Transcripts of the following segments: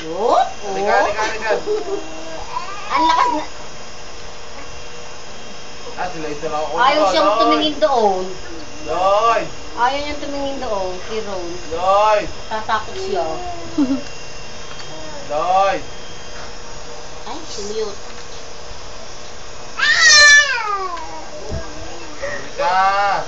Oh, Halika. ang lakas na. Sila ito na ako. Ayaw siyang tumingin doon. Lloyd! Ayaw niyang tumingin doon, kay Ron. Lloyd! Tatakot siya. Lloyd! Ay, siniyot. Halika!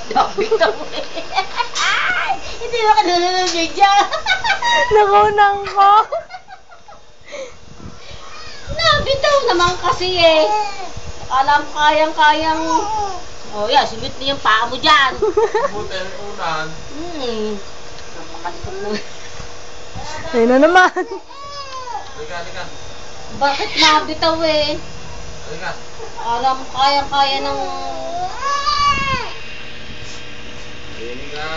Nakabitaw eh. Hindi mo ka nalulog dyan. Nakunang ko. Nabitaw naman kasi eh. Alam kayang-kayang. Oh yeah, sumit na yung paa mo dyan. Buti ang unan. Napakalikot naman. Ayun na naman. Halika. Bakit nabitaw eh? Halika. Alam kayang-kaya ng... Halika.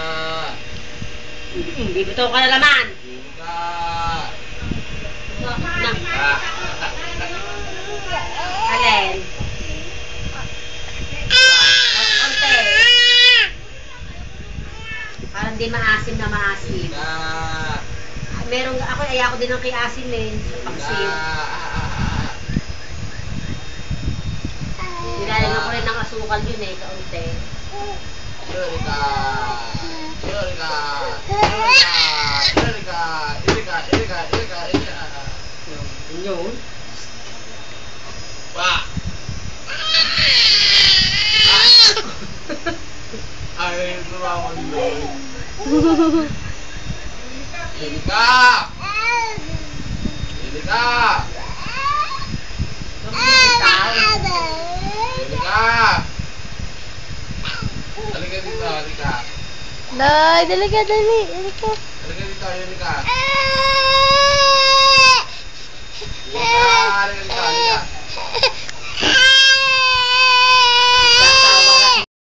Bibitaw ka na naman. Halika. Nang. Alin? Konti. Parang di maasim na maasim. Meron ako, ayako din ng kay asim eh. Sa paksil. Nilalagyan ko rin ng asukal yun eh, kaunti. Halika. Yun. Ay, sumama ni Lloyd. Halika! Halika dito, halika. Day, dali ka, dali. Dali ka. Halika dito, halika.